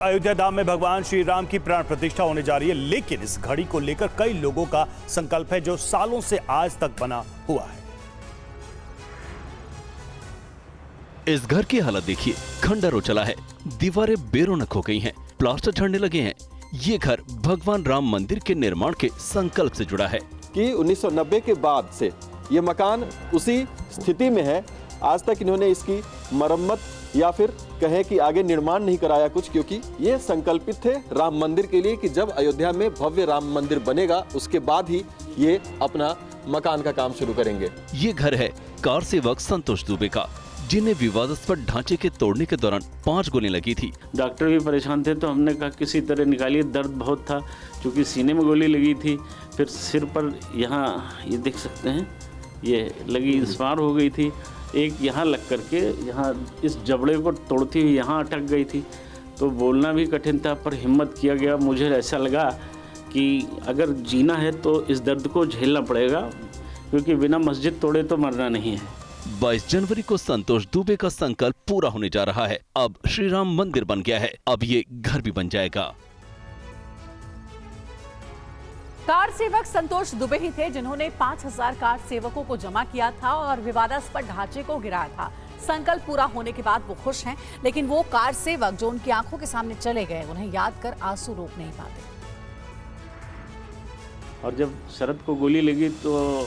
अयोध्या धाम में भगवान श्री राम की प्राण प्रतिष्ठा होने जा रही है, लेकिन इस घड़ी को लेकर कई लोगों का संकल्प है जो सालों से आज तक बना हुआ है। इस घर की हालत देखिए, खंडर हो चला है, दीवारें बेरोनक हो गई हैं, प्लास्टर झड़ने लगे हैं। ये घर भगवान राम मंदिर के निर्माण के संकल्प से जुड़ा है कि 1990 के बाद से ये मकान उसी स्थिति में है। आज तक इन्होंने इसकी मरम्मत या फिर कहें कि आगे निर्माण नहीं कराया कुछ, क्योंकि ये संकल्पित थे राम मंदिर के लिए कि जब अयोध्या में भव्य राम मंदिर बनेगा उसके बाद ही ये अपना मकान का काम शुरू करेंगे। ये घर है कार सेवक संतोष दुबे का, जिन्हें विवादास्पद ढांचे के तोड़ने के दौरान 5 गोलियां लगी थी। डॉक्टर भी परेशान थे तो हमने कहा किसी तरह निकालिए, दर्द बहुत था क्योंकि सीने में गोली लगी थी, फिर सिर पर यहाँ ये देख सकते हैं ये लगी, इंस्पायर हो गई थी, एक यहाँ लग करके यहाँ इस जबड़े को तोड़ती हुई यहाँ अटक गई थी। तो बोलना भी कठिन था पर हिम्मत किया गया। मुझे ऐसा लगा कि अगर जीना है तो इस दर्द को झेलना पड़ेगा, क्योंकि बिना मस्जिद तोड़े तो मरना नहीं है। 22 जनवरी को संतोष दुबे का संकल्प पूरा होने जा रहा है। अब श्री राम मंदिर बन गया है, अब ये घर भी बन जाएगा। कार सेवक संतोष दुबे ही थे जिन्होंने 5000 कार सेवकों को जमा किया था और विवादास्पद ढांचे को गिराया था। संकल्प पूरा होने के बाद वो खुश हैं, लेकिन वो कार सेवक जो उनकी आंखों के सामने चले गए, उन्हें याद कर आंसू रोक नहीं पाते। और जब शरद को गोली लगी तो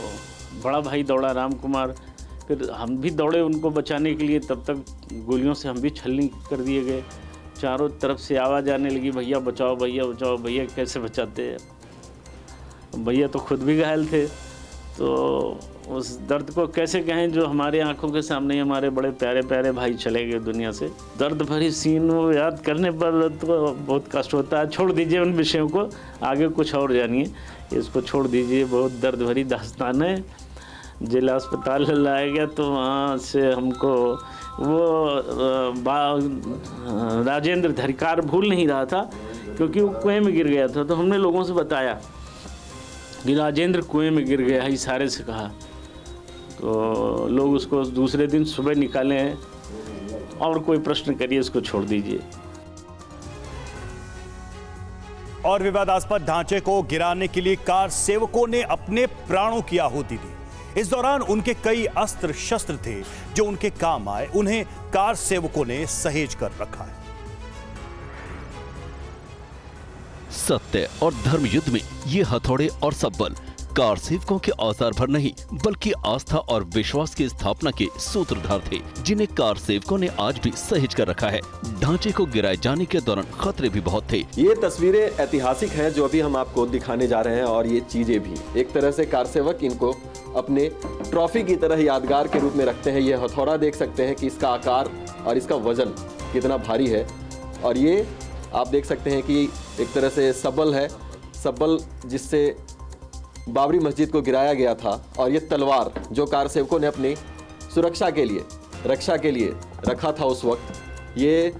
बड़ा भाई दौड़ा, राम कुमार, फिर हम भी दौड़े उनको बचाने के लिए। तब तक गोलियों से हम भी छलनी कर दिए गए। चारों तरफ से आवाज़ आने लगी, भैया बचाओ, भैया बचाओ। भैया कैसे बचाते हैं, भैया तो खुद भी घायल थे। तो उस दर्द को कैसे कहें जो हमारे आंखों के सामने हमारे बड़े प्यारे प्यारे भाई चले गए दुनिया से। दर्द भरी सीन को याद करने पर तो बहुत कष्ट होता है। छोड़ दीजिए उन विषयों को, आगे कुछ और जानिए, इसको छोड़ दीजिए। बहुत दर्द भरी दास्तान है। जिला अस्पताल लाया गया तो वहाँ से हमको वो राजेंद्र धरिकार भूल नहीं रहा था, क्योंकि वो कुएं में गिर गया था। तो हमने लोगों से बताया कि राजेंद्र कुएं में गिर गया है, इशारे से कहा। तो लोग उसको दूसरे दिन सुबह निकाले हैं। और कोई प्रश्न करिए, इसको छोड़ दीजिए। और विवादास्पद ढांचे को गिराने के लिए कार सेवकों ने अपने प्राणों की आहुति दी। इस दौरान उनके कई अस्त्र शस्त्र थे जो उनके काम आए, उन्हें कार सेवकों ने सहेज कर रखा है। सत्य और धर्म युद्ध में ये हथौड़े और सब्बल कार सेवकों के औजार भर नहीं, बल्कि आस्था और विश्वास की स्थापना के सूत्रधार थे, जिन्हें कार सेवकों ने आज भी सहेज कर रखा है। ढांचे को गिराए जाने के दौरान खतरे भी बहुत थे। ये तस्वीरें ऐतिहासिक हैं जो अभी हम आपको दिखाने जा रहे हैं, और ये चीजें भी एक तरह से कार सेवक इनको अपने ट्रॉफी की तरह यादगार के रूप में रखते हैं। ये हथौड़ा देख सकते हैं कि इसका आकार और इसका वजन कितना भारी है, और ये आप देख सकते हैं कि एक तरह से सब्बल है, सब्बल जिससे बाबरी मस्जिद को गिराया गया था। और ये तलवार जो कार सेवकों ने अपनी सुरक्षा के लिए, रक्षा के लिए रखा था उस वक्त, ये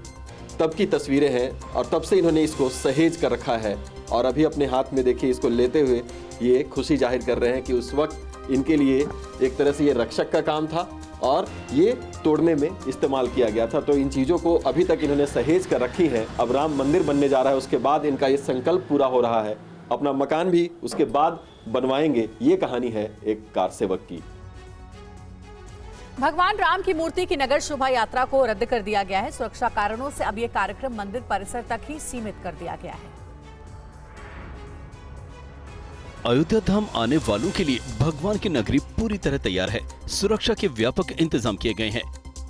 तब की तस्वीरें हैं और तब से इन्होंने इसको सहेज कर रखा है। और अभी अपने हाथ में देखिए इसको लेते हुए ये खुशी जाहिर कर रहे हैं कि उस वक्त इनके लिए एक तरह से ये रक्षक का काम था और ये तोड़ने में इस्तेमाल किया गया था। तो इन चीज़ों को अभी तक इन्होंने सहेज कर रखी है। अब राम मंदिर बनने जा रहा है, उसके बाद इनका ये संकल्प पूरा हो रहा है, अपना मकान भी उसके बाद बनवाएंगे। ये कहानी है एक कार सेवक की। भगवान राम की मूर्ति की नगर शोभा यात्रा को रद्द कर दिया गया है। सुरक्षा कारणों से अब ये कार्यक्रम मंदिर परिसर तक ही सीमित कर दिया गया है। अयोध्या धाम आने वालों के लिए भगवान की नगरी पूरी तरह तैयार है। सुरक्षा के व्यापक इंतजाम किए गए हैं।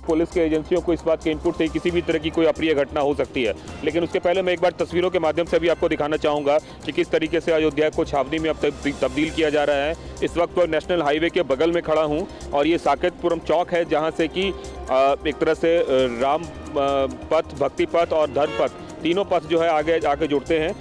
पुलिस के एजेंसियों को इस बात के इनपुट से किसी भी तरह की कोई अप्रिय घटना हो सकती है, लेकिन उसके पहले मैं एक बार तस्वीरों के माध्यम से भी आपको दिखाना चाहूँगा कि किस तरीके से अयोध्या को छावनी में अब तब्दील किया जा रहा है। इस वक्त मैं नेशनल हाईवे के बगल में खड़ा हूँ और ये साकेतपुरम चौक है, जहाँ से कि एक तरह से राम पथ, भक्ति पथ और धर्म पथ, तीनों पथ जो है आगे आके जुड़ते हैं।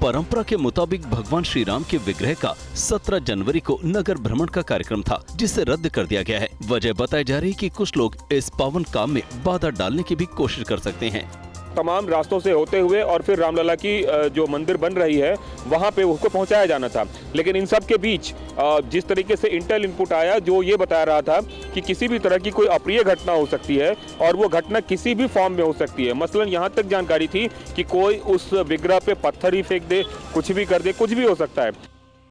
परंपरा के मुताबिक भगवान श्री राम के विग्रह का 17 जनवरी को नगर भ्रमण का कार्यक्रम था, जिसे रद्द कर दिया गया है। वजह बताई जा रही कि कुछ लोग इस पावन काम में बाधा डालने की भी कोशिश कर सकते हैं। तमाम रास्तों से होते हुए और फिर रामलला की जो मंदिर बन रही है वहाँ पे उसको पहुँचाया जाना था। लेकिन इन सब के बीच जिस तरीके से इंटेल इनपुट आया जो ये बता रहा था कि किसी भी तरह की कोई अप्रिय घटना हो सकती है और वो घटना किसी भी फॉर्म में हो सकती है। मसलन यहाँ तक जानकारी थी कि कोई उस विग्रह पे पत्थर ही फेंक दे, कुछ भी कर दे, कुछ भी हो सकता है।